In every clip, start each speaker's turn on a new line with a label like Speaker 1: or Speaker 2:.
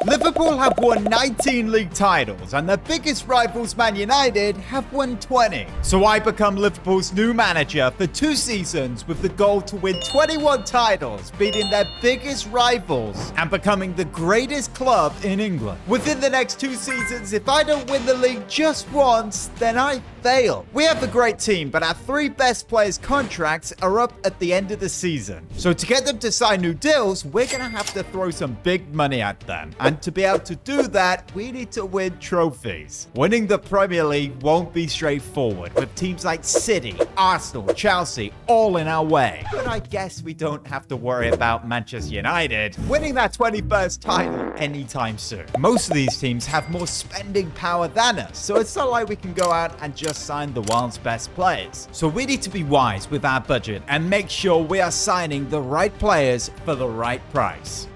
Speaker 1: Liverpool have won 19 league titles, and their biggest rivals, Man United, have won 20. So I become Liverpool's new manager for 2 seasons with the goal to win 21 titles, beating their biggest rivals and becoming the greatest club in England. Within the next 2 seasons, if I don't win the league just once, then I fail. We have a great team, but our 3 best players' contracts are up at the end of the season. So to get them to sign new deals, we're going to have to throw some big money at them. And to be able to do that, we need to win trophies. Winning the Premier League won't be straightforward, with teams like City, Arsenal, Chelsea all in our way. But I guess we don't have to worry about Manchester United winning that 21st title anytime soon. Most of these teams have more spending power than us, so it's not like we can go out and just sign the world's best players. So we need to be wise with our budget and make sure we are signing the right players for the right price.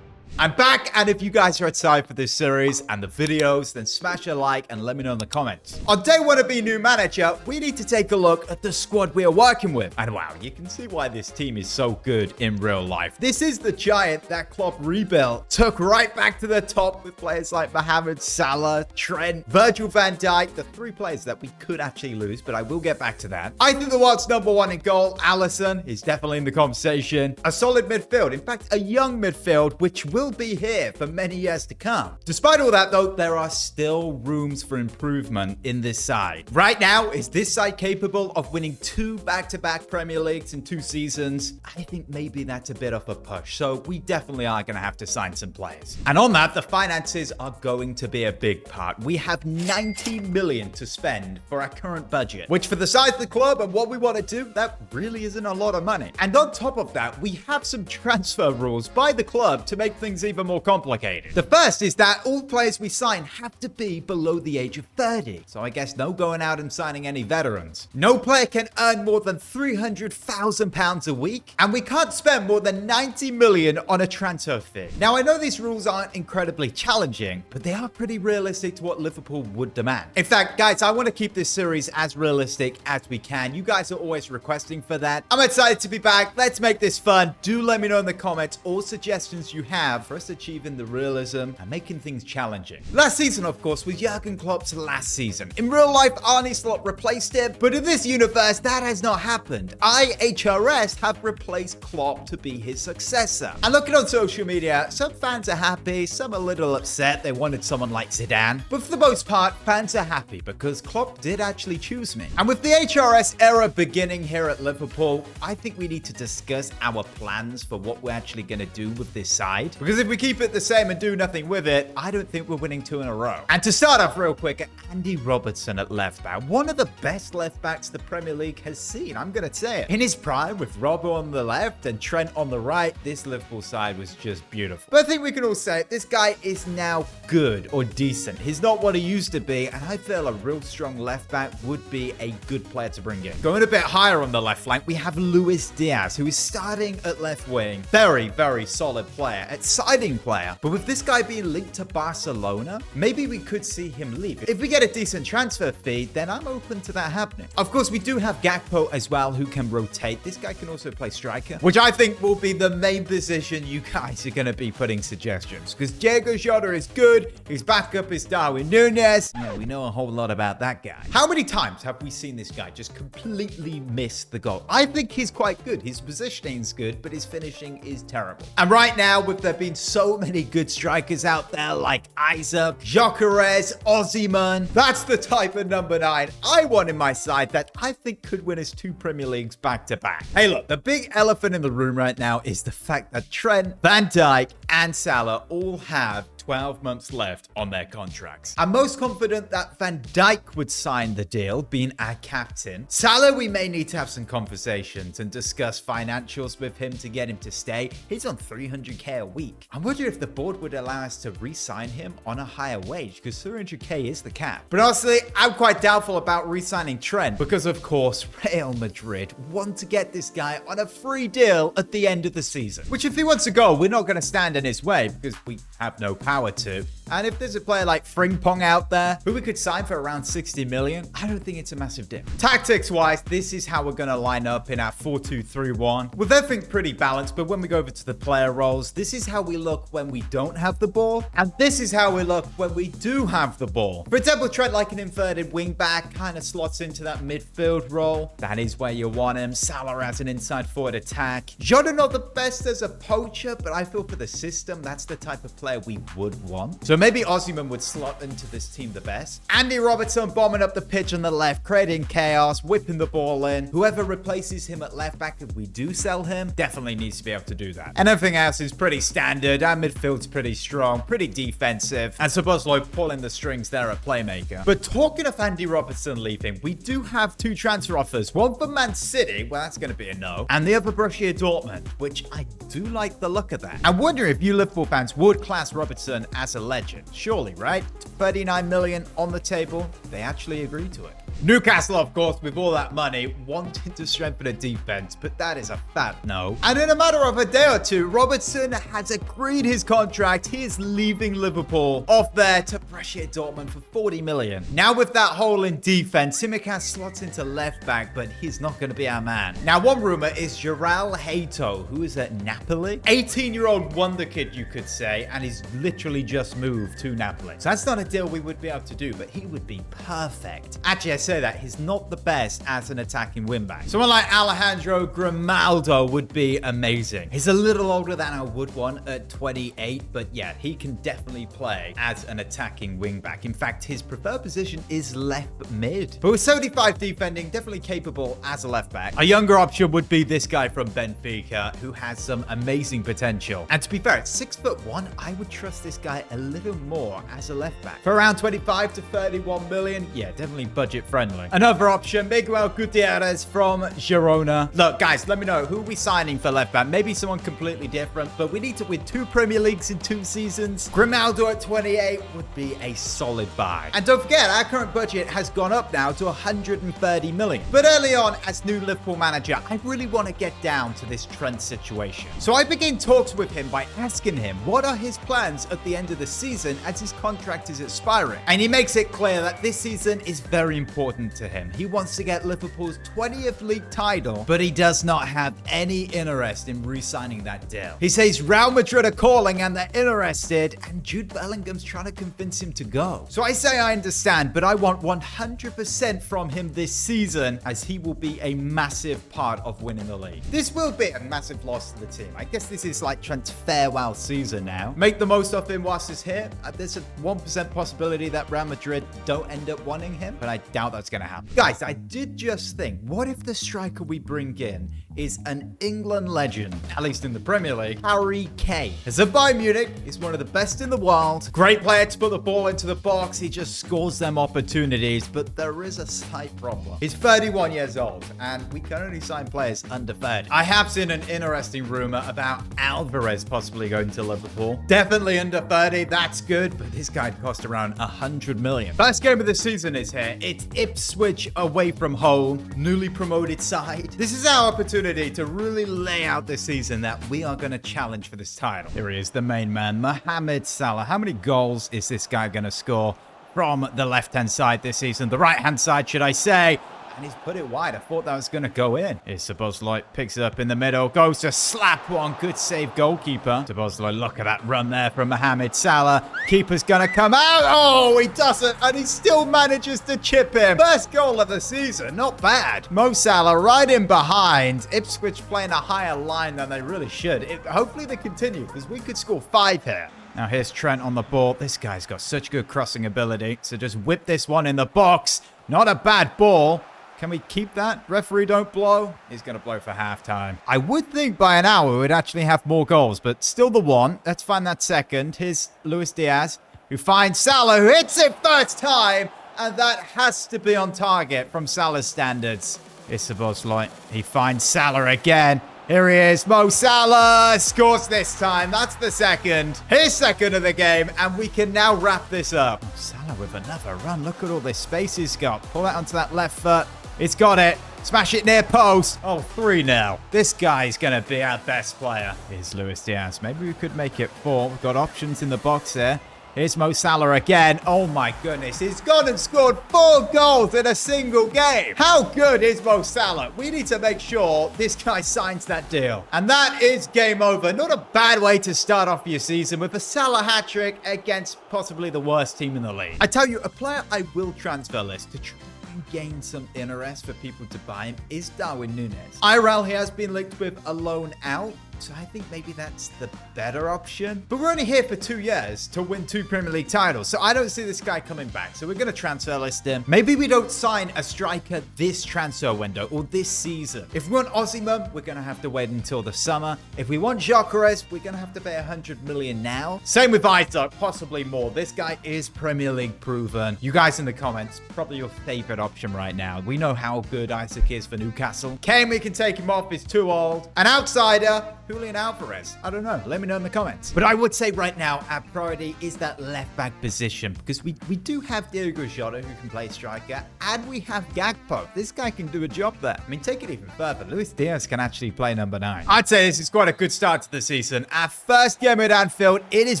Speaker 1: I'm back, and if you guys are excited for this series and the videos, then smash a like and let me know in the comments. On day 1 of being new manager, we need to take a look at the squad we are working with. And wow, you can see why this team is so good in real life. This is the giant that Klopp rebuilt, took right back to the top with players like Mohamed Salah, Trent, Virgil van Dijk, the 3 players that we could actually lose, but I will get back to that. I think the world's #1 in goal, Alisson, is definitely in the conversation. A solid midfield, in fact, a young midfield, which will be here for many years to come. Despite all that though, there are still rooms for improvement in this side. Right now, is this side capable of winning 2 back-to-back Premier Leagues in 2 seasons? I think maybe that's a bit of a push, so we definitely are going to have to sign some players. And on that, the finances are going to be a big part. We have 19 million to spend for our current budget, which for the size of the club and what we want to do, that really isn't a lot of money. And on top of that, we have some transfer rules by the club to make things even more complicated. The first is that all players we sign have to be below the age of 30. So I guess no going out and signing any veterans. No player can earn more than £300,000 a week, and we can't spend more than 90 million on a transfer fee. Now I know these rules aren't incredibly challenging, but they are pretty realistic to what Liverpool would demand. In fact, guys, I want to keep this series as realistic as we can. You guys are always requesting for that. I'm excited to be back. Let's make this fun. Do let me know in the comments all suggestions you have for us achieving the realism and making things challenging. Last season, of course, was Jurgen Klopp's last season. In real life, Arne Slot replaced him, but in this universe, that has not happened. IHRS have replaced Klopp to be his successor. And looking on social media, some fans are happy, some a little upset. They wanted someone like Zidane. But for the most part, fans are happy because Klopp did actually choose me. And with the HRS era beginning here at Liverpool, I think we need to discuss our plans for what we're actually going to do with this side. Because if we keep it the same and do nothing with it, I don't think we're winning 2 in a row. And to start off real quick, Andy Robertson at left back, one of the best left backs the Premier League has seen. I'm going to say it. In his prime, with Robbo on the left and Trent on the right, this Liverpool side was just beautiful. But I think we can all say this guy is now good or decent. He's not what he used to be, and I feel a real strong left back would be a good player to bring in. Going a bit higher on the left flank, we have Luis Diaz, who is starting at left wing. Very, very solid player, exciting player. But with this guy being linked to Barcelona, maybe we could see him leave. If we get a decent transfer fee, then I'm open to that happening. Of course, we do have Gakpo as well, who can rotate. This guy can also play striker, which I think will be the main position you guys are going to be putting suggestions. Because Diego Jota is good. His backup is Darwin Nunez. Yeah, we know a whole lot about that guy. How many times have we seen this guy just completely miss the goal? I think he's quite good. His positioning is good, but his finishing is terrible. And right now, with there being so many good strikers out there like Isaac, Gyökeres, Osimhen, that's the type of number 9 I want in my side that I think could win us 2 Premier Leagues back to back. Hey look, the big elephant in the room right now is the fact that Trent, Van Dijk, and Salah all have 12 months left on their contracts. I'm most confident that Van Dijk would sign the deal, being our captain. Salah, we may need to have some conversations and discuss financials with him to get him to stay. He's on 300k a week. I wonder if the board would allow us to re-sign him on a higher wage, because 300k is the cap. But honestly, I'm quite doubtful about re-signing Trent because, of course, Real Madrid want to get this guy on a free deal at the end of the season. Which, if he wants to go, we're not going to stand in his way because we have no power to. And if there's a player like Frimpong out there who we could sign for around 60 million, I don't think it's a massive dip. Tactics-wise, this is how we're going to line up in our 4-2-3-1. With everything pretty balanced, but when we go over to the player roles, this is how we look when we don't have the ball, and this is how we look when we do have the ball. For example, Trent, like an inverted wing-back, kind of slots into that midfield role. That is where you want him. Salah as an inside forward attack. Jota not the best as a poacher, but I feel for the system, that's the type of player we would want. So maybe Osimhen would slot into this team the best. Andy Robertson bombing up the pitch on the left, creating chaos, whipping the ball in. Whoever replaces him at left back, if we do sell him, definitely needs to be able to do that. And everything else is pretty standard. Our midfield's pretty strong, pretty defensive. And Szoboszlai pulling the strings there at playmaker. But talking of Andy Robertson leaving, we do have 2 transfer offers. One for Man City, well, that's going to be a no. And the other Borussia Dortmund, which I do like the look of that. I wonder if you Liverpool fans would class Robertson as a legend. Surely, right? 39 million on the table. They actually agreed to it. Newcastle, of course, with all that money, wanted to strengthen a defense, but that is a fat no. And in a matter of a day or two, Robertson has agreed his contract. He is leaving Liverpool off there to Borussia Dortmund for 40 million. Now with that hole in defense, Tsimikas slots into left back, but he's not going to be our man. Now, one rumor is Joral Hato, who is at Napoli. 18-year-old wonder kid, you could say, and he's literally just moved to Napoli. So that's not a deal we would be able to do, but he would be perfect. Actually, I say that he's not the best as an attacking wingback. Someone like Alejandro Grimaldo would be amazing. He's a little older than I would want at 28, but yeah, he can definitely play as an attacking wingback. In fact, his preferred position is left mid. But with 75 defending, definitely capable as a left back. A younger option would be this guy from Benfica, who has some amazing potential. And to be fair, at 6'1", I would trust this guy a little more as a left back. For around 25 to 31 million, yeah, definitely budget friendly. Another option, Miguel Gutierrez from Girona. Look, guys, let me know, who are we signing for left back? Maybe someone completely different, but we need to win 2 Premier Leagues in 2 seasons. Grimaldo at 28 would be a solid buy. And don't forget, our current budget has gone up now to 130 million. But early on, as new Liverpool manager, I really want to get down to this Trent situation. So I begin talks with him by asking him what are his plans at the end of the season as his contract is expiring. And he makes it clear that this season is very important to him. He wants to get Liverpool's 20th league title, but he does not have any interest in re-signing that deal. He says Real Madrid are calling and they're interested, and Jude Bellingham's trying to convince him to go. So I say I understand, but I want 100% from him this season, as he will be a massive part of winning the league. This will be a massive loss to the team. I guess this is like Trent's farewell season now. Make the most of him whilst he's here. There's a 1% possibility that Real Madrid don't end up wanting him, but I doubt that's going to happen. Guys, I did just think, what if the striker we bring in is an England legend, at least in the Premier League, Harry Kane. As a Bayern Munich, he's one of the best in the world. Great player to put the ball into the box. He just scores them opportunities, but there is a slight problem. He's 31 years old, and we can only sign players under 30. I have seen an interesting rumor about Alvarez possibly going to Liverpool. Definitely under 30, that's good, but this guy cost around 100 million. First game of the season is here. It's Ipswich away from home, newly promoted side. This is our opportunity to really lay out this season that we are going to challenge for this title. Here he is, the main man, Mohamed Salah. How many goals is this guy going to score from the left-hand side this season? The right-hand side, should I say? And he's put it wide. I thought that was going to go in. Here's Szoboszlai, picks it up in the middle, goes to slap one. Good save, goalkeeper. Szoboszlai, look at that run there from Mohamed Salah. Keeper's going to come out. Oh, he doesn't. And he still manages to chip him. First goal of the season. Not bad. Mo Salah right in behind. Ipswich playing a higher line than they really should. Hopefully they continue, because we could score 5 here. Now here's Trent on the ball. This guy's got such good crossing ability. So just whip this one in the box. Not a bad ball. Can we keep that? Referee don't blow. He's going to blow for halftime. I would think by an hour we'd actually have more goals, but still the one. Let's find that second. Here's Luis Diaz, who finds Salah, who hits it first time, and that has to be on target from Salah's standards. It's Szoboszlai. He finds Salah again. Here he is, Mo Salah scores this time. That's the second. His second of the game, and we can now wrap this up. Salah with another run. Look at all this space he's got. Pull that onto that left foot. It's got it. Smash it near post. Oh, 3-0. This guy's going to be our best player. Here's Luis Diaz. Maybe we could make it 4. We've got options in the box there. Here's Mo Salah again. Oh my goodness. He's gone and scored 4 goals in a single game. How good is Mo Salah? We need to make sure this guy signs that deal. And that is game over. Not a bad way to start off your season with a Salah hat-trick against possibly the worst team in the league. I tell you, a player I will transfer list to try and gain some interest for people to buy him is Darwin Nunez. IRL, he has been linked with a loan out, so I think maybe that's the better option. But we're only here for 2 years to win 2 Premier League titles, so I don't see this guy coming back. So we're going to transfer list him. Maybe we don't sign a striker this transfer window or this season. If we want Osimhen, we're going to have to wait until the summer. If we want Gyökeres, we're going to have to pay 100 million now. Same with Isaac, possibly more. This guy is Premier League proven. You guys in the comments, probably your favorite option right now. We know how good Isaac is for Newcastle. Kane, we can take him off. He's too old. An outsider, Julian Alvarez. I don't know. Let me know in the comments. But I would say right now, our priority is that left back position because we do have Diogo Jota who can play striker, and we have Gakpo. This guy can do a job there. I mean, take it even further. Luis Diaz can actually play number 9. I'd say this is quite a good start to the season. Our first game at Anfield, it is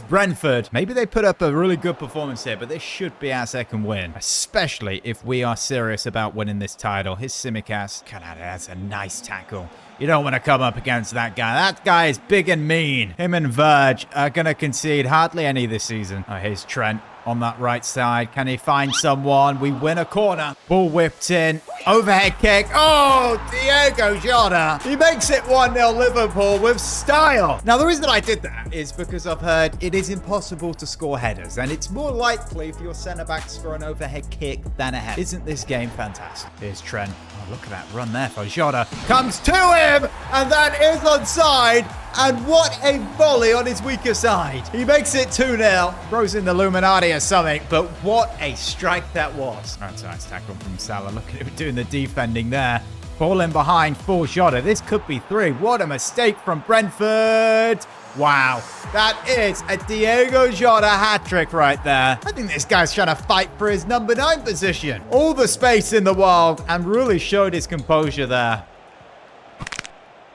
Speaker 1: Brentford. Maybe they put up a really good performance here, but this should be our second win, especially if we are serious about winning this title. Here's Tsimikas. Canada has a nice tackle. You don't want to come up against that guy. That guy is big and mean. Him and Verge are going to concede hardly any this season. Oh, here's Trent on that right side. Can he find someone? We win a corner. Ball whipped in. Overhead kick. Oh, Diogo Jota. He makes it 1-0 Liverpool with style. Now, the reason I did that is because I've heard it is impossible to score headers, and it's more likely for your centre-back to score an overhead kick than a header. Isn't this game fantastic? Here's Trent. Oh, look at that run there for Jota. Comes to him, and that is onside. And what a volley on his weaker side. He makes it 2-0. Throws in the Illuminati or something, but what a strike that was. That's a nice tackle from Salah. Look at him doing the defending there. Ball in behind for Jota. This could be 3. What a mistake from Brentford. Wow, that is a Diogo Jota hat-trick right there. I think this guy's trying to fight for his number 9 position. All the space in the world and really showed his composure there.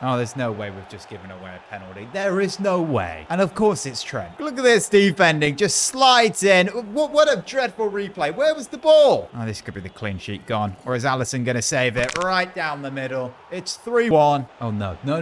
Speaker 1: Oh, there's no way we've just given away a penalty. There is no way. And of course it's Trent. Look at this defending. Just slides in. What a dreadful replay. Where was the ball? Oh, this could be the clean sheet gone. Or is Alisson going to save it? Right down the middle. It's 3-1. Oh, no. No.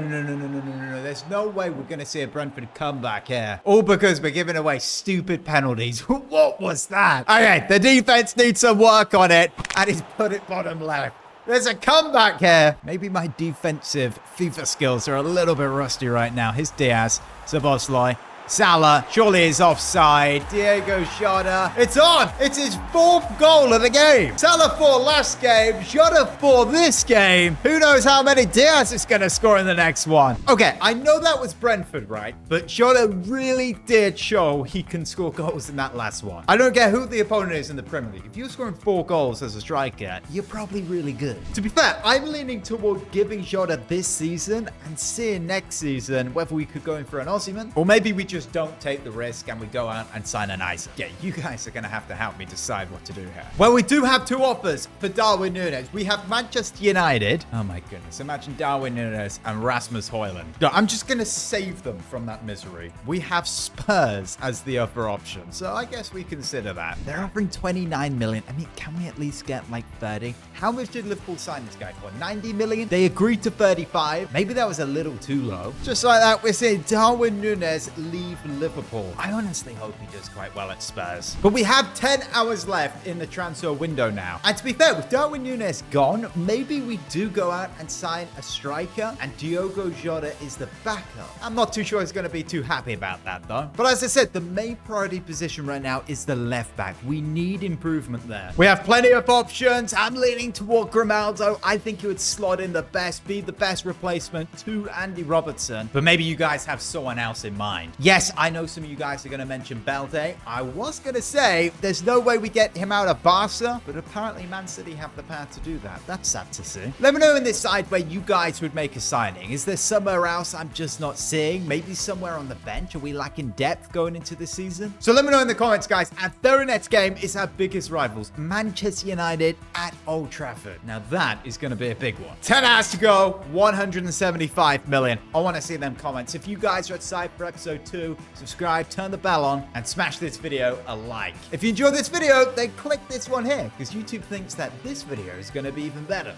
Speaker 1: There's no way we're going to see a Brentford comeback here. All because we're giving away stupid penalties. What was that? Okay, the defense needs some work on it. And he's put it bottom left. There's a comeback here. Maybe my defensive FIFA skills are a little bit rusty right now. Here's Diaz, Szoboszlai, Salah, surely is offside. Diogo Jota. It's on. It's his 4th goal of the game. Salah 4 last game. Jota 4 this game. Who knows how many Diaz is going to score in the next one. Okay, I know that was Brentford, right? But Jota really did show he can score goals in that last one. I don't care who the opponent is in the Premier League. If you're scoring 4 goals as a striker, you're probably really good. To be fair, I'm leaning toward giving Jota this season and seeing next season whether we could go in for an Osimhen or maybe we just don't take the risk and we go out and sign an Isaac. Yeah, you guys are going to have to help me decide what to do here. Well, we do have 2 offers for Darwin Nunez. We have Manchester United. Oh my goodness. Imagine Darwin Nunez and Rasmus Højlund. No, I'm just going to save them from that misery. We have Spurs as the other option. So I guess we consider that. They're offering 29 million. I mean, can we at least get like 30? How much did Liverpool sign this guy for? 90 million? They agreed to 35. Maybe that was a little too low. Just like that, we're seeing Darwin Nunez leave Liverpool. I honestly hope he does quite well at Spurs. But we have 10 hours left in the transfer window now. And to be fair, with Darwin Nunez gone, maybe we do go out and sign a striker and Diogo Jota is the backup. I'm not too sure he's going to be too happy about that though. But as I said, the main priority position right now is the left back. We need improvement there. We have plenty of options. I'm leaning toward Grimaldo. I think he would slot in the best, be the best replacement to Andy Robertson. But maybe you guys have someone else in mind. Yes, I know some of you guys are going to mention Balde. I was going to say there's no way we get him out of Barca, but apparently Man City have the power to do that. That's sad to see. Let me know in this side where you guys would make a signing. Is there somewhere else I'm just not seeing? Maybe somewhere on the bench? Are we lacking depth going into this season? So let me know in the comments, guys. Our very next game is our biggest rivals, Manchester United at Old Trafford. Now that is going to be a big one. 10 hours to go, 175 million. I want to see them comments. If you guys are excited for episode 2, to subscribe, turn the bell on, and smash this video a like. If you enjoyed this video, then click this one here, because YouTube thinks that this video is going to be even better.